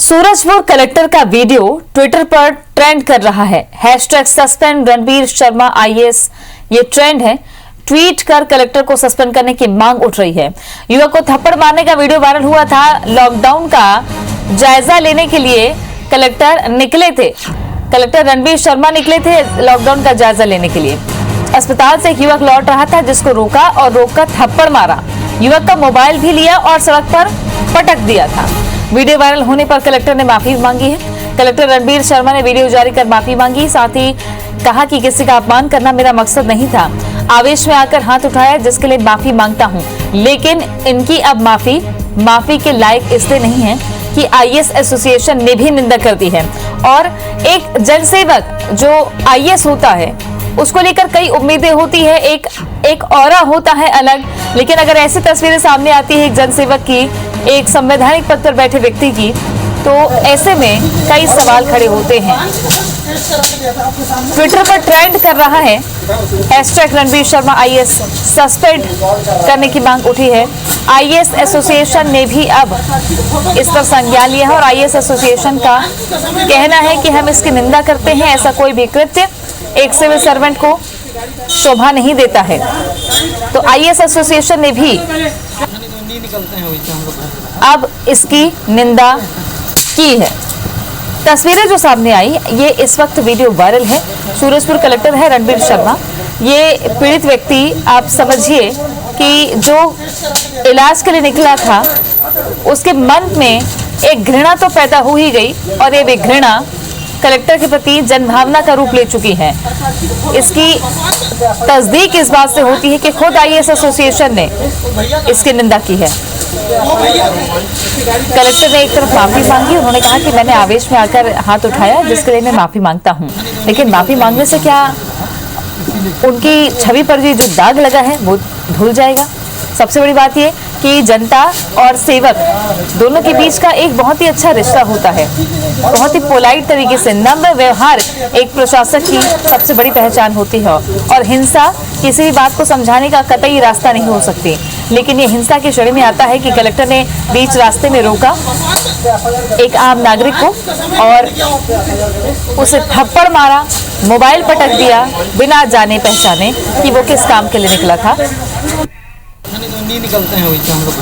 Surajpur collector का video Twitter पर trend कर रहा है। Hashtag suspend Ranbir Sharma IAS ये ट्रेंड है। ट्वीट कर कलेक्टर को सस्पेंड करने की मांग उठ रही है। युवक को थप्पड़ मारने का वीडियो वायरल हुआ था। लॉकडाउन का जायजा लेने के लिए कलेक्टर निकले थे। कलेक्टर रणबीर शर्मा निकले थे लॉकडाउन का जायजा लेने के लिए। अस्पताल से एक युवक लौट रहा था जिसको रोका और रोककर थप्पड़ मारा। युवक का मोबाइल भी लिया और सड़क पर पटक दिया था। वीडियो वायरल होने पर कलेक्टर ने माफी मांगी है। कलेक्टर रणबीर शर्मा ने वीडियो जारी कर माफी मांगी। साथ ही कहा कि किसी का अपमान करना मेरा मकसद नहीं था। आवेश में आकर हाथ उठाया जिसके लिए माफी मांगता हूं। लेकिन इनकी अब माफी के लायक इसलिए नहीं है कि आईएएस एसोसिएशन ने भी निंदा कर दी है। और एक जनसेवक जो आईएएस होता है उसको लेकर कई उम्मीदें होती है, एक ऑरा होता है अलग। लेकिन अगर ऐसी तस्वीरें सामने आती है एक जनसेवक की, एक संवैधानिक पद पर बैठे व्यक्ति की, तो ऐसे में कई सवाल खड़े होते हैं। ट्विटर पर ट्रेंड कर रहा है hashtag Ranbir Sharma IAS suspend करने की मांग उठी है। आईएएस एसोसिएशन ने भी अब इस पर संज्ञान लिया है और आईएएस एसोसिएशन का कहना है कि हम इसकी निंदा करते हैं। ऐसा कोई भी कृत्य एक सिविल सर्वेंट को शोभा नहीं देता है। तो आईएएस एसोसिएशन ने भी अब इसकी निंदा की है। तस्वीरें जो सामने आई ये इस वक्त वीडियो वायरल है। सूरजपुर कलेक्टर है रणबीर शर्मा। ये पीड़ित व्यक्ति आप समझिए कि जो इलाज के लिए निकला था उसके मन में एक घृणा तो पैदा हो ही गई और ये घृणा कलेक्टर के प्रति जनभावना का रूप ले चुकी है। इसकी तस्दीक इस बात से होती है कि खुद आईएएस एसोसिएशन ने इसकी निंदा की है। कलेक्टर ने एक तरफ माफी मांगी। उन्होंने कहा कि मैंने आवेश में आकर हाथ उठाया जिसके लिए मैं माफी मांगता हूं। लेकिन माफी मांगने से क्या उनकी छवि पर जो दाग लगा है वो धुल जाएगा? सबसे बड़ी बात यह कि जनता और सेवक दोनों के बीच का एक बहुत ही अच्छा रिश्ता होता है। बहुत ही पोलाइट तरीके से नम्र व्यवहार एक प्रशासक की सबसे बड़ी पहचान होती है। और हिंसा किसी भी बात को समझाने का कतई रास्ता नहीं हो सकती। लेकिन ये हिंसा की श्रेणी में आता है कि कलेक्टर ने बीच रास्ते में रोका एक आम नागरिक को और उसे थप्पड़ मारा, मोबाइल पटक दिया बिना जाने पहचाने कि वो किस काम के लिए निकला था। निकलते हैं वैसे हम लोग।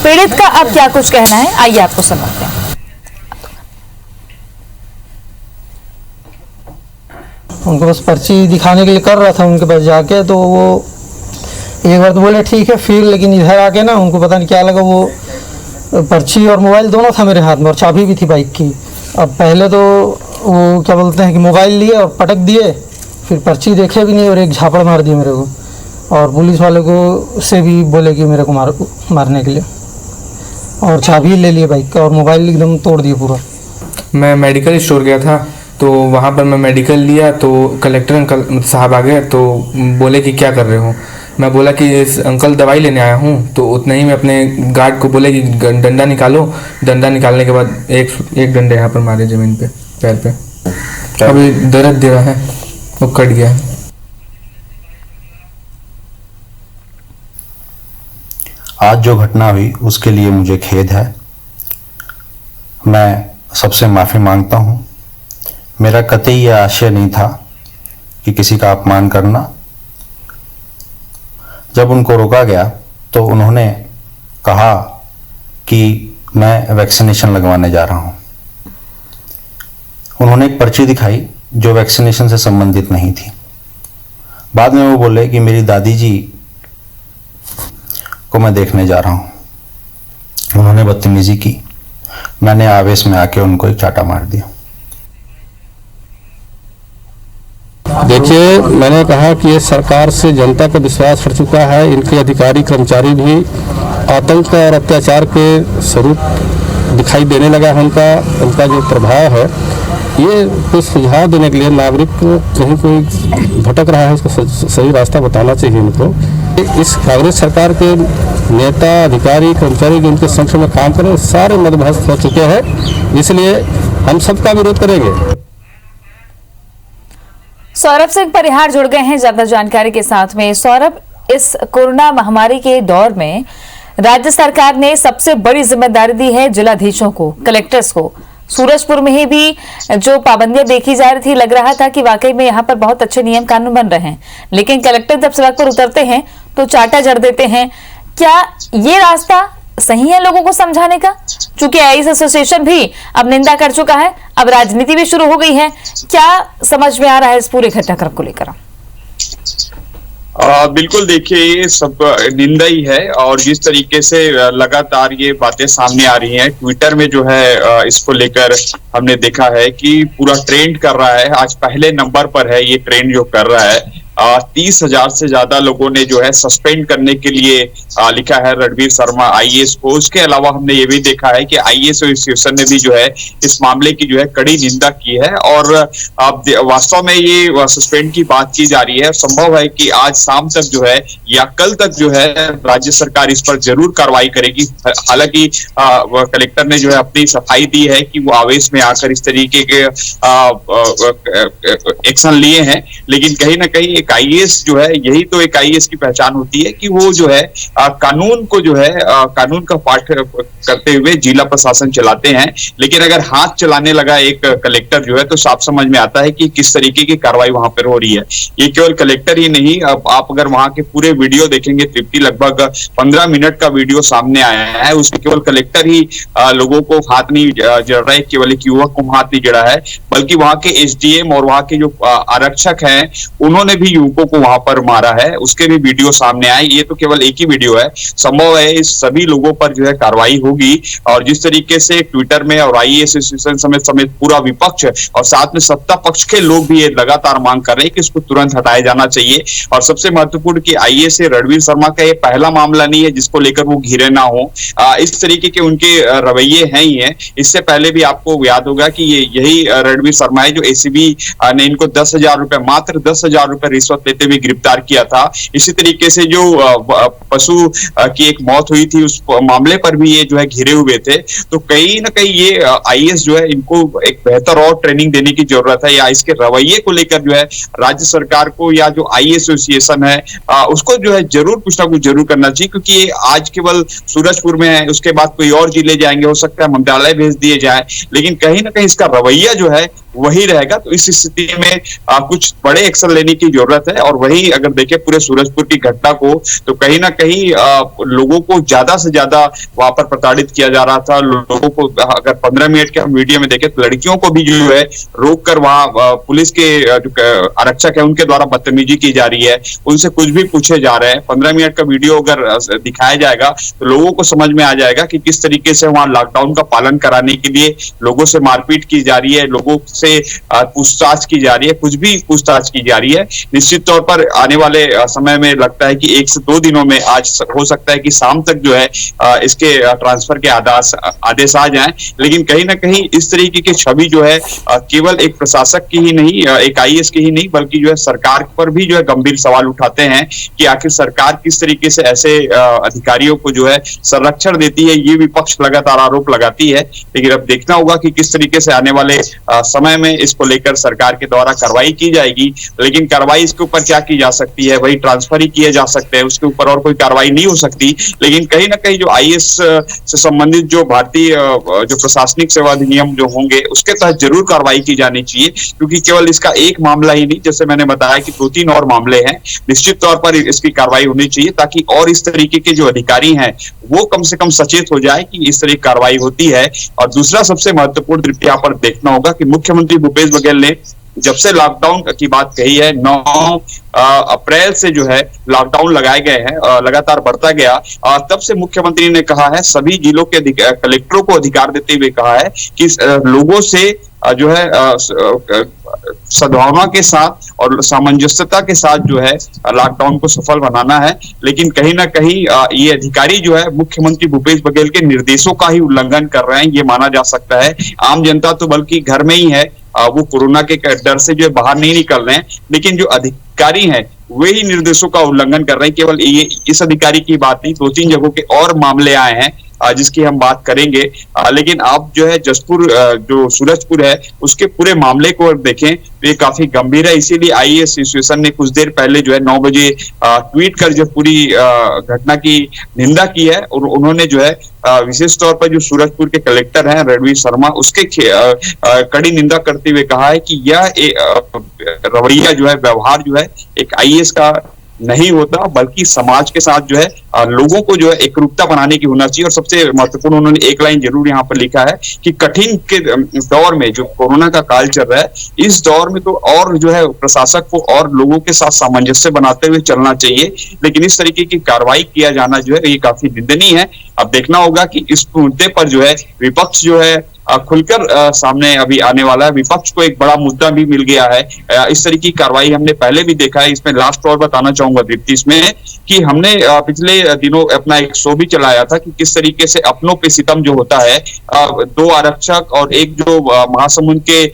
पीड़ित का अब क्या कुछ कहना है आइए आपको सुनाते हैं। उनको बस पर्ची दिखाने के लिए कर रहा था उनके पास जाके, तो वो एक बार तो बोले ठीक है, फिर लेकिन इधर आके ना उनको पता नहीं क्या लगा, वो पर्ची और मोबाइल दोनों था मेरे हाथ में और चाबी भी थी बाइक की। अब पहले तो वो क्या बोलते हैं कि मोबाइल लिए और पटक दिए, फिर पर्ची देखे भी नहीं और एक झापड़ मार दिए मेरे को। और पुलिस वाले को से भी बोले कि मेरे को मारने के लिए, और चाबी ले लिए बाइक का और मोबाइल एकदम तोड़ दिए पूरा। मैं मेडिकल स्टोर गया था तो वहाँ पर मैं मेडिकल लिया तो कलेक्टर अंकल साहब आ गए तो बोले कि क्या कर रहे हो। मैं बोला कि अंकल दवाई लेने आया हूँ। तो उतना ही मैं अपने गार्ड को बोले कि डंडा निकालो। डंडा निकालने के बाद एक डंडा यहाँ पर मारे ज़मीन पे, पैर पे। अभी दर्द दे रहा है, वो कट गया है। आज जो घटना हुई उसके लिए मुझे खेद है। मैं सबसे माफ़ी मांगता हूँ। मेरा कतई यह आशय नहीं था कि किसी का अपमान करना। जब उनको रोका गया तो उन्होंने कहा कि मैं वैक्सीनेशन लगवाने जा रहा हूँ। उन्होंने एक पर्ची दिखाई जो वैक्सीनेशन से संबंधित नहीं थी। बाद में वो बोले कि मेरी दादी जी को मैं देखने जा रहा हूं। उन्होंने बदतमीजी की। मैंने आवेश में आके उनको एक चाटा मार दिया। देखिए, मैंने कहा कि ये सरकार से जनता का विश्वास हट चुका है। इनके अधिकारी कर्मचारी भी आतंक और अत्याचार के स्वरूप दिखाई देने लगा है। उनका जो प्रभाव है, ये कुछ सुझाव देने के लिए नागरिक को कहीं कोई भटक रहा है उसको सही रास्ता बताना चाहिए इनको। इस कांग्रेस सरकार के नेता, अधिकारी, कर्मचारी जो उनके संरक्षण में काम करें सारे मदभस्त हो चुके हैं, इसलिए हम सबका विरोध करेंगे। सौरभ सिंह परिहार जुड़ गए हैं ज्यादा जानकारी के साथ में। सौरभ, इस कोरोना महामारी के दौर में राज्य सरकार ने सबसे बड़ी जिम्मेदारी दी है जिलाधीशों को, कलेक्टर्स को। सूरजपुर में ही भी जो पाबंदियां देखी जा रही थी, लग रहा था कि वाकई में यहाँ पर बहुत अच्छे नियम कानून बन रहे हैं, लेकिन कलेक्टर जब सड़क पर उतरते हैं तो चाटा जड़ देते हैं। क्या ये रास्ता सही है लोगों को समझाने का? चूंकि आईएएस एसोसिएशन भी अब निंदा कर चुका है, अब राजनीति भी शुरू हो गई है। क्या समझ में आ रहा है इस पूरे घटनाक्रम को लेकर? बिल्कुल, देखिए ये सब निंदा ही है, और जिस तरीके से लगातार ये बातें सामने आ रही हैं ट्विटर में जो है, इसको लेकर हमने देखा है कि पूरा ट्रेंड कर रहा है। आज पहले नंबर पर है ये ट्रेंड जो कर रहा है। 30,000 से ज्यादा लोगों ने जो है सस्पेंड करने के लिए लिखा है रणबीर शर्मा आईएएस को। उसके अलावा हमने ये भी देखा है कि आईएएस एसोसिएशन ने भी जो है इस मामले की जो है कड़ी निंदा की है, और वास्तव में ये सस्पेंड की बात की जा रही है। संभव है कि आज शाम तक जो है या कल तक जो है राज्य सरकार इस पर जरूर कार्रवाई करेगी। हालांकि कलेक्टर ने जो है अपनी सफाई दी है कि वो आवेश में आकर इस तरीके के एक्शन लिए हैं, लेकिन कहीं ना कहीं एक आईएएस जो है, यही तो एक आईएएस की पहचान होती है कि वो जो है कानून को जो है कानून का पाठ करते हुए जिला प्रशासन चलाते हैं। लेकिन अगर हाथ चलाने लगा एक कलेक्टर जो है, तो साफ समझ में आता है कि किस तरीके की कार्रवाई वहां पर हो रही है। ये केवल कलेक्टर ही नहीं, अब आप अगर वहां के पूरे वीडियो देखेंगे, तृप्ति लगभग 15 मिनट का वीडियो सामने आया है, उसमें केवल कलेक्टर ही लोगों को हाथ नहीं जड़ रहा है, केवल एक युवक को हाथ नहीं जड़ा है, बल्कि वहां के एसडीएम और वहां के जो आरक्षक हैं उन्होंने भी युवकों को वहां पर मारा है। उसके भी वीडियो सामने आए। ये तो केवल एक ही वीडियो है। संभव है इस सभी लोगों पर जो है कार्रवाई होगी, और जिस तरीके से ट्विटर में और आईएएस एसोसिएशन समेत पूरा विपक्ष और साथ में सत्ता पक्ष के लोग भी ये लगातार मांग कर रहे हैं कि इसको तुरंत हटाया जाना चाहिए। और सबसे महत्वपूर्ण कि आईएएस रणबीर शर्मा का ये पहला मामला नहीं है जिसको लेकर वो घिरे ना हो। इस तरीके के उनके रवैये हैं ही हैं। इससे पहले भी आपको याद होगा कि यही रणबीर शर्मा है जो एसीबी ने इनको 10,000 रुपए, मात्र 10,000 रुपए रिश्वत लेते हुए गिरफ्तार किया था। इसी तरीके से जो पशु की एक मौत हुई थी, उस मामले पर भी ये जो है घिरे हुए थे। तो कहीं ना कहीं ये आईएएस जो है, इनको एक बेहतर और ट्रेनिंग देने की जरूरत है, या इसके रवैये को लेकर जो है राज्य सरकार को या जो आईएएस एसोसिएशन है उसको जो है जरूर कुछ ना कुछ जरूर करना चाहिए। क्योंकि ये आज केवल सूरजपुर में है, उसके बाद कोई और जिले जाएंगे, हो सकता है मंत्रालय भेज दिए जाए, लेकिन कहीं ना कहीं इसका रवैया जो है वही रहेगा। तो इस स्थिति में कुछ बड़े एक्शन लेने की जरूरत है। और वही अगर देखें पूरे सूरजपुर की घटना को, तो कहीं ना कहीं लोगों को ज्यादा से ज्यादा वहां पर प्रताड़ित किया जा रहा था। लोगों को अगर 15 मिनट के हम वीडियो में देखें तो लड़कियों को भी जो है रोक कर वहां पुलिस के जो आरक्षक है उनके द्वारा बदतमीजी की जा रही है, उनसे कुछ भी पूछे जा रहे हैं। 15 मिनट का वीडियो अगर दिखाया जाएगा तो लोगों को समझ में आ जाएगा कि किस तरीके से वहां लॉकडाउन का पालन कराने के लिए लोगों से मारपीट की जा रही है, लोगों से पूछताछ की जा रही है, कुछ भी पूछताछ की जा रही है। निश्चित तौर पर आने वाले समय में लगता है कि 1 से 2 दिनों में, आज हो सकता है कि शाम तक जो है इसके ट्रांसफर के आदेश आ जाएं। लेकिन कहीं ना कहीं इस तरीके की छवि जो है केवल एक प्रशासक की ही नहीं, एक आईएएस की ही नहीं, बल्कि जो है सरकार पर भी जो है गंभीर सवाल उठाते हैं कि आखिर सरकार किस तरीके से ऐसे अधिकारियों को जो है संरक्षण देती है। ये विपक्ष लगातार आरोप लगाती है, लेकिन अब देखना होगा कि किस तरीके से आने वाले समय में इसको लेकर सरकार के द्वारा कार्रवाई की जाएगी। लेकिन कार्रवाई इसके ऊपर क्या की जा सकती है, वही ट्रांसफर ही किए जा सकते हैं, उसके ऊपर और कोई कार्रवाई नहीं हो सकती। लेकिन कहीं ना कहीं जो आईएएस से संबंधित जो भारतीय जो प्रशासनिक सेवा अधिनियम जो होंगे उसके तहत जरूर कार्रवाई की जानी चाहिए, क्योंकि केवल इसका एक मामला ही नहीं, जैसे मैंने बताया कि 2-3 और मामले हैं। निश्चित तौर पर इसकी कार्रवाई होनी चाहिए ताकि और इस तरीके के जो अधिकारी हैं वो कम से कम सचेत हो जाए कि इस तरह की कार्रवाई होती है। और दूसरा सबसे महत्वपूर्ण दृष्टि यहाँ पर देखना होगा कि मुख्यमंत्री भूपेश बघेल ने जब से लॉकडाउन की बात कही है, 9 अप्रैल से जो है लॉकडाउन लगाए गए हैं, लगातार बढ़ता गया, तब से मुख्यमंत्री ने कहा है, सभी जिलों के कलेक्टरों को अधिकार देते हुए कहा है कि लोगों से जो है सद्भावना के साथ और सामंजस्यता के साथ जो है लॉकडाउन को सफल बनाना है। लेकिन कहीं ना कहीं ये अधिकारी जो है मुख्यमंत्री भूपेश बघेल के निर्देशों का ही उल्लंघन कर रहे हैं, ये माना जा सकता है। आम जनता तो बल्कि घर में ही है, वो कोरोना के डर से जो है बाहर नहीं निकल रहे हैं, लेकिन जो अधिकारी हैं वे ही निर्देशों का उल्लंघन कर रहे हैं। केवल ये इस अधिकारी की बात नहीं, 2-3 जगहों के और मामले आए हैं जिसकी हम बात करेंगे। लेकिन आप जो है जसपुर जो सूरजपुर है उसके पूरे मामले को देखें तो ये काफी गंभीर है। इसीलिए आईएएस एसोसिएशन ने कुछ देर पहले जो है 9 बजे ट्वीट कर जो पूरी घटना की निंदा की है और उन्होंने जो है विशेष तौर पर जो सूरजपुर के कलेक्टर हैं रणवीर शर्मा उसके कड़ी निंदा करते हुए कहा है कि यह रवैया जो है व्यवहार जो है एक आईएएस का नहीं होता, बल्कि समाज के साथ जो है लोगों को जो है एकरूपता बनाने की होना चाहिए। और सबसे महत्वपूर्ण उन्होंने एक लाइन जरूर यहाँ पर लिखा है कि कठिन के दौर में जो कोरोना का काल चल रहा है इस दौर में तो और जो है प्रशासक को और लोगों के साथ सामंजस्य बनाते हुए चलना चाहिए, लेकिन इस तरीके की कार्रवाई किया जाना जो है ये काफी निंदनीय है। अब देखना होगा कि इस मुद्दे पर जो है विपक्ष जो है खुलकर सामने अभी आने वाला है। विपक्ष को एक बड़ा मुद्दा भी मिल गया है। इस तरीके की कार्रवाई हमने पहले भी देखा है। इसमें लास्ट और बताना चाहूंगा दीप्ति इसमें कि हमने पिछले दिनों अपना एक शो भी चलाया था कि किस तरीके से अपनों पे सितम जो होता है। 2 आरक्षक और एक जो महासमुंद के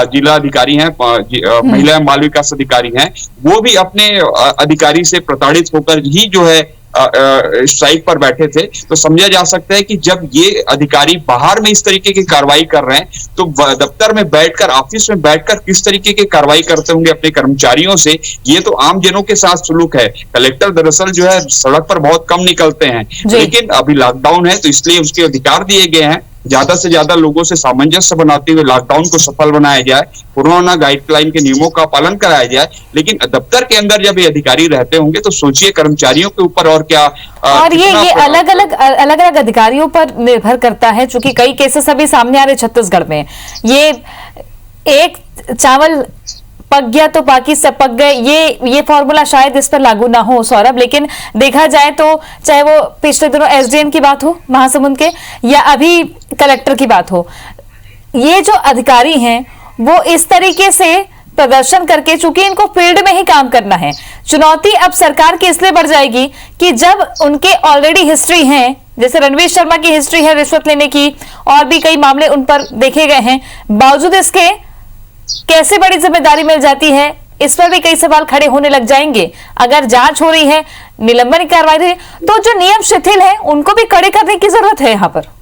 जिला अधिकारी हैं, महिला एवं बाल विकास अधिकारी हैं, वो भी अपने अधिकारी से प्रताड़ित होकर ही जो है स्ट्राइक पर बैठे थे। तो समझा जा सकता है कि जब ये अधिकारी बाहर में इस तरीके की कार्रवाई कर रहे हैं तो दफ्तर में बैठकर, ऑफिस में बैठकर किस तरीके की कार्रवाई करते होंगे अपने कर्मचारियों से। ये तो आम जनों के साथ सुलूक है। कलेक्टर दरअसल जो है सड़क पर बहुत कम निकलते हैं, लेकिन अभी लॉकडाउन है तो इसलिए उसके अधिकार दिए गए हैं। ज्यादा से ज्यादा लोगों से सामंजस्य बनाते हुए लॉकडाउन को सफल बनाया जाए, कोरोना गाइडलाइन के नियमों का पालन कराया जाए। लेकिन दफ्तर के अंदर जब ये अधिकारी रहते होंगे तो सोचिए कर्मचारियों के ऊपर और क्या। और ये अलग अलग अधिकारियों पर निर्भर करता है, चूंकि कई केसेस अभी सामने आ रहे छत्तीसगढ़ में। ये एक चावल पक गया तो बाकी सब पक गए, ये फॉर्मूला शायद इस पर लागू ना हो सौरभ, लेकिन देखा जाए तो चाहे वो पिछले दिनों एसडीएम की बात हो महासमुंद के या अभी कलेक्टर की बात हो, ये जो अधिकारी हैं वो इस तरीके से प्रदर्शन करके, चूंकि इनको फील्ड में ही काम करना है, चुनौती अब सरकार की इसलिए बढ़ जाएगी कि जब उनके ऑलरेडी हिस्ट्री है, जैसे रणवीर शर्मा की हिस्ट्री है रिश्वत लेने की, और भी कई मामले उन पर देखे गए हैं, बावजूद इसके कैसे बड़ी जिम्मेदारी मिल जाती है, इस पर भी कई सवाल खड़े होने लग जाएंगे। अगर जांच हो रही है, निलंबन की कार्रवाई रही है, तो जो नियम शिथिल है उनको भी कड़े करने की जरूरत है यहाँ पर।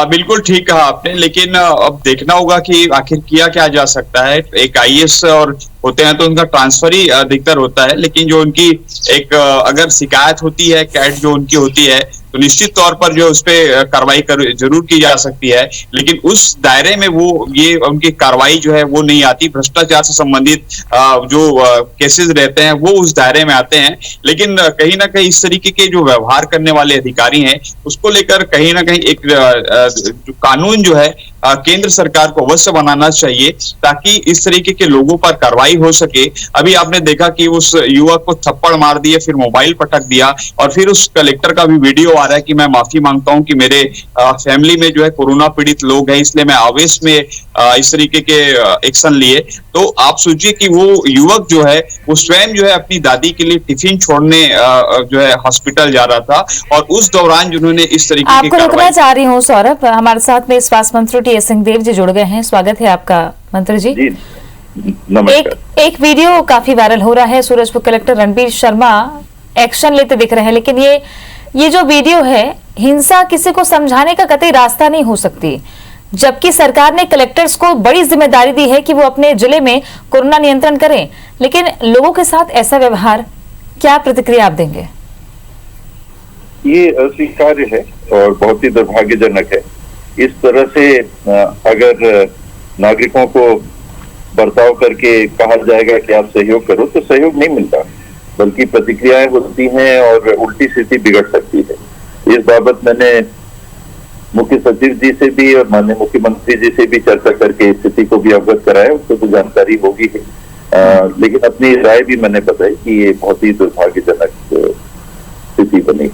बिल्कुल ठीक कहा आपने, लेकिन अब देखना होगा कि आखिर किया क्या जा सकता है। एक आईएएस और होते हैं तो उनका ट्रांसफर ही अधिकतर होता है, लेकिन जो उनकी एक अगर शिकायत होती है, कैट जो उनकी होती है, तो निश्चित तौर पर जो उस पर कार्रवाई जरूर की जा सकती है, लेकिन उस दायरे में वो ये उनकी कार्रवाई जो है वो नहीं आती। भ्रष्टाचार से संबंधित जो केसेस रहते हैं वो उस दायरे में आते हैं, लेकिन कहीं ना कहीं इस तरीके के जो व्यवहार करने वाले अधिकारी हैं उसको लेकर कहीं ना कहीं एक जो कानून जो है केंद्र सरकार को अवश्य बनाना चाहिए ताकि इस तरीके के लोगों पर कार्रवाई हो सके। अभी आपने देखा कि उस युवक को थप्पड़ मार दिए, फिर मोबाइल पटक दिया, और फिर उस कलेक्टर का भी वीडियो आ रहा है कि मैं माफी मांगता हूं कि मेरे फैमिली में जो है कोरोना पीड़ित लोग हैं, इसलिए मैं आवेश में इस तरीके के एक्शन लिए। तो आप सोचिए कि वो युवक जो है वो स्वयं जो है अपनी दादी के लिए टिफिन छोड़ने जो है हॉस्पिटल जा रहा था, और उस दौरान जिन्होंने इस तरीके की आपको रुकना चाह रही हूँ सौरभ, हमारे साथ में स्वास्थ्य मंत्री टी.एस. सिंहदेव जी जुड़ गए हैं। स्वागत है आपका मंत्री जी। एक वीडियो काफी वायरल हो रहा है, सूरजपुर कलेक्टर रणवीर शर्मा एक्शन लेते दिख रहे हैं, लेकिन ये जो वीडियो है, हिंसा किसी को समझाने का कतई रास्ता नहीं हो सकती, जबकि सरकार ने कलेक्टर्स को बड़ी जिम्मेदारी दी है कि वो अपने जिले में कोरोना नियंत्रण करें, लेकिन लोगों के साथ ऐसा व्यवहार, क्या प्रतिक्रिया आप देंगे? ये अस्वीकार्य है और बहुत ही दुर्भाग्यजनक है। इस तरह से अगर नागरिकों को बर्ताव करके कहा जाएगा कि आप सहयोग करो, तो सहयोग नहीं मिलता, बल्कि प्रतिक्रियाएं होती हैं और उल्टी स्थिति बिगड़ सकती है। इस बाबत मैंने मुख्य सचिव जी से भी और माननीय मुख्यमंत्री जी से भी चर्चा करके स्थिति को भी अवगत कराया, उसको तो जानकारी होगी ही, लेकिन अपनी राय भी मैंने बताई कि ये बहुत ही दुर्भाग्यजनक स्थिति बनी।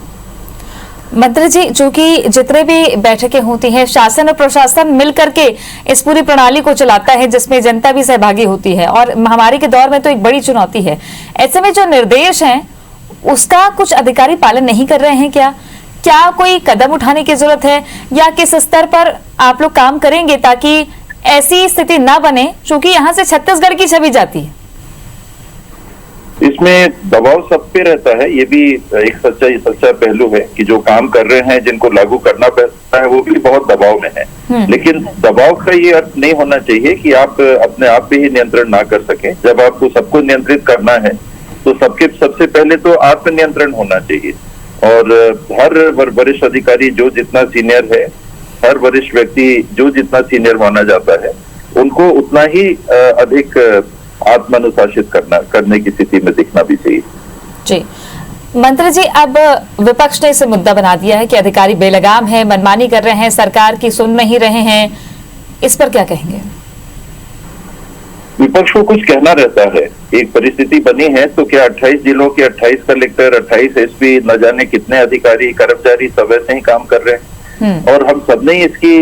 मंत्री जी, जो कि जितने भी बैठकें होती हैं, शासन और प्रशासन मिल करके इस पूरी प्रणाली को चलाता है, जिसमें जनता भी सहभागी होती है, और महामारी के दौर में तो एक बड़ी चुनौती है। ऐसे में जो निर्देश हैं उसका कुछ अधिकारी पालन नहीं कर रहे हैं, क्या कोई कदम उठाने की जरूरत है, या किस स्तर पर आप लोग काम करेंगे ताकि ऐसी स्थिति ना बने, क्योंकि यहाँ से छत्तीसगढ़ की छवि जाती है? इसमें दबाव सब पे रहता है, ये भी एक सच्चा पहलू है कि जो काम कर रहे हैं, जिनको लागू करना पड़ता है, वो भी बहुत दबाव में है। लेकिन दबाव का ये अर्थ नहीं होना चाहिए कि आप अपने आप पे ही नियंत्रण ना कर सकें। जब आपको सबको नियंत्रित करना है तो सबसे पहले तो आत्मनियंत्रण होना चाहिए। और हर वरिष्ठ अधिकारी जो जितना सीनियर है, हर वरिष्ठ व्यक्ति जो जितना सीनियर माना जाता है, उनको उतना ही अधिक आत्मानुशासित करने की स्थिति में दिखना भी चाहिए। जी मंत्री जी, अब विपक्ष ने इसे मुद्दा बना दिया है कि अधिकारी बेलगाम है, मनमानी कर रहे हैं, सरकार की सुन नहीं रहे हैं, इस पर क्या कहेंगे? विपक्ष को कुछ कहना रहता है। एक परिस्थिति बनी है तो क्या 28 जिलों के 28 कलेक्टर, 28 एसपी, न जाने कितने अधिकारी कर्मचारी सब ऐसे ही काम कर रहे हैं, और हम सबने इसकी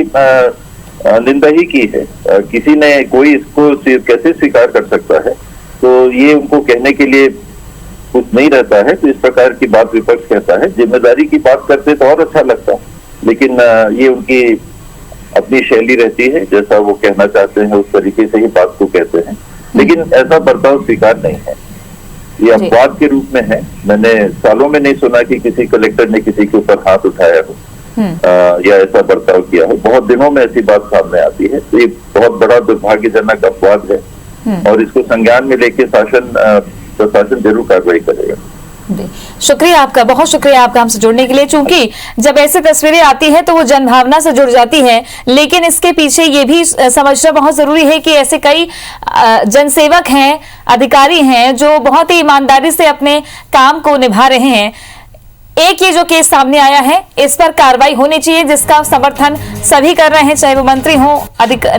निंदा ही की है। किसी ने कोई इसको कैसे स्वीकार कर सकता है? तो ये उनको कहने के लिए कुछ नहीं रहता है। तो इस प्रकार की बात विपक्ष कहता है। जिम्मेदारी की बात करते तो और अच्छा लगता, लेकिन ये उनकी अपनी शैली रहती है, जैसा वो कहना चाहते हैं उस तरीके से ही बात को कहते हैं। लेकिन ऐसा बर्ताव स्वीकार नहीं है, ये अपवाद के रूप में है। मैंने सालों में नहीं सुना कि किसी कलेक्टर ने किसी के ऊपर हाथ उठाया हो या ऐसा बर्ताव किया हो। बहुत दिनों में ऐसी बात सामने आती है। तो ये बहुत बड़ा दुर्भाग्यजनक अपवाद है और इसको संज्ञान में लेके प्रशासन जरूर कार्रवाई करेगा। शुक्रिया आपका, बहुत शुक्रिया आपका हमसे जुड़ने के लिए। चूंकि जब ऐसी तस्वीरें आती है तो वो जनभावना से जुड़ जाती है, लेकिन इसके पीछे ये भी समझना बहुत जरूरी है कि ऐसे कई जनसेवक हैं, अधिकारी हैं जो बहुत ही ईमानदारी से अपने काम को निभा रहे हैं। एक ये जो केस सामने आया है, इस पर कार्रवाई होनी चाहिए, जिसका समर्थन सभी कर रहे हैं, चाहे वो मंत्री हो,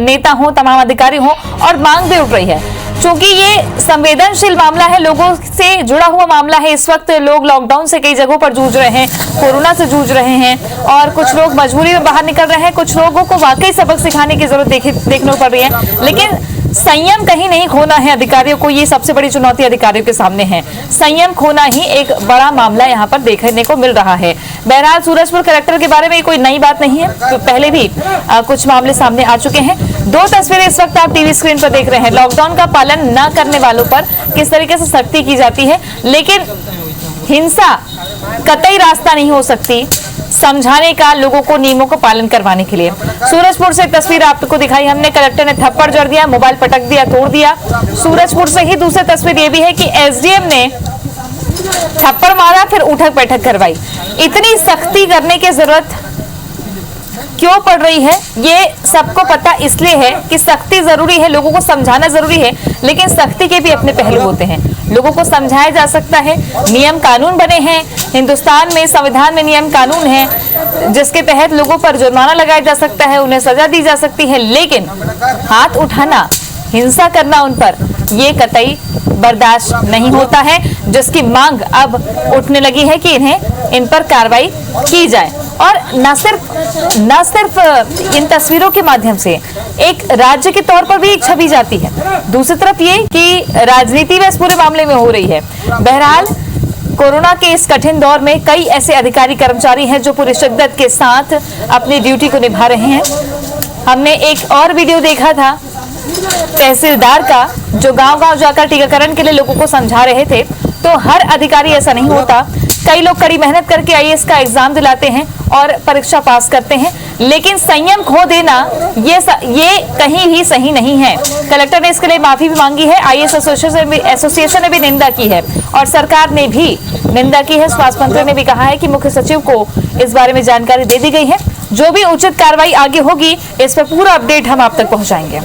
नेता हो, तमाम अधिकारी हो, और मांग भी उठ रही है। क्योंकि ये संवेदनशील मामला है, लोगों से जुड़ा हुआ मामला है। इस वक्त लोग लॉकडाउन से कई जगहों पर जूझ रहे हैं, कोरोना से जूझ रहे हैं, और कुछ लोग मजबूरी में बाहर निकल रहे हैं, कुछ लोगों को वाकई सबक सिखाने की जरूरत देखने पड़ रही है। लेकिन संयम कहीं नहीं खोना है अधिकारियों को, ये सबसे बड़ी चुनौती अधिकारियों के सामने है। संयम खोना ही एक बड़ा मामला यहाँ पर देखने को मिल रहा है। बहरहाल सूरजपुर कलेक्टर के बारे में कोई नई बात नहीं है, तो पहले भी कुछ मामले सामने आ चुके हैं। दो तस्वीरें इस वक्त आप टीवी स्क्रीन पर देख रहे हैं। लॉकडाउन का पालन न करने वालों पर किस तरीके से सख्ती की जाती है, लेकिन हिंसा कतई रास्ता नहीं हो सकती समझाने का लोगों को नियमों को पालन करवाने के लिए। सूरजपुर से तस्वीर आपको दिखाई हमने, कलेक्टर ने थप्पड़ जड़ दिया, मोबाइल पटक दिया, तोड़ दिया। सूरजपुर से ही दूसरी तस्वीर ये भी है कि एसडीएम ने थप्पड़ मारा, फिर उठक बैठक करवाई। इतनी सख्ती करने की जरूरत क्यों पड़ रही है? ये सबको पता इसलिए है कि सख्ती जरूरी है, लोगों को समझाना जरूरी है, लेकिन सख्ती के भी अपने पहलू होते हैं। लोगों को समझाया जा सकता है, नियम कानून बने हैं हिंदुस्तान में, संविधान में नियम कानून है जिसके तहत लोगों पर जुर्माना लगाया जा सकता है, उन्हें सजा दी जा सकती है, लेकिन हाथ उठाना, हिंसा करना उन पर, ये कतई बर्दाश्त नहीं होता है, जिसकी मांग अब उठने लगी है कि इन पर कार्रवाई की जाए। और न सिर्फ इन तस्वीरों के माध्यम से एक राज्य के तौर पर भी एक छवि जाती है, दूसरी तरफ ये कि राजनीति में इस पूरे मामले में हो रही है। बहरहाल कोरोना के इस कठिन दौर में कई ऐसे अधिकारी कर्मचारी हैं जो पूरी शिद्दत के साथ अपनी ड्यूटी को निभा रहे हैं। हमने एक और वीडियो देखा था तहसीलदार का, जो गांव-गांव जाकर टीकाकरण के लिए लोगों को समझा रहे थे। तो हर अधिकारी ऐसा नहीं होता, कई लोग कड़ी मेहनत करके आईएएस का एग्जाम दिलाते हैं और परीक्षा पास करते हैं, लेकिन संयम खो देना ये कहीं भी सही नहीं है। कलेक्टर ने इसके लिए माफी भी मांगी है, आईएएस एसोसिएशन ने भी निंदा की है और सरकार ने भी निंदा की है। स्वास्थ्य मंत्री ने भी कहा है कि मुख्य सचिव को इस बारे में जानकारी दे दी गई है। जो भी उचित कार्रवाई आगे होगी, इस पर पूरा अपडेट हम आप तक पहुंचाएंगे।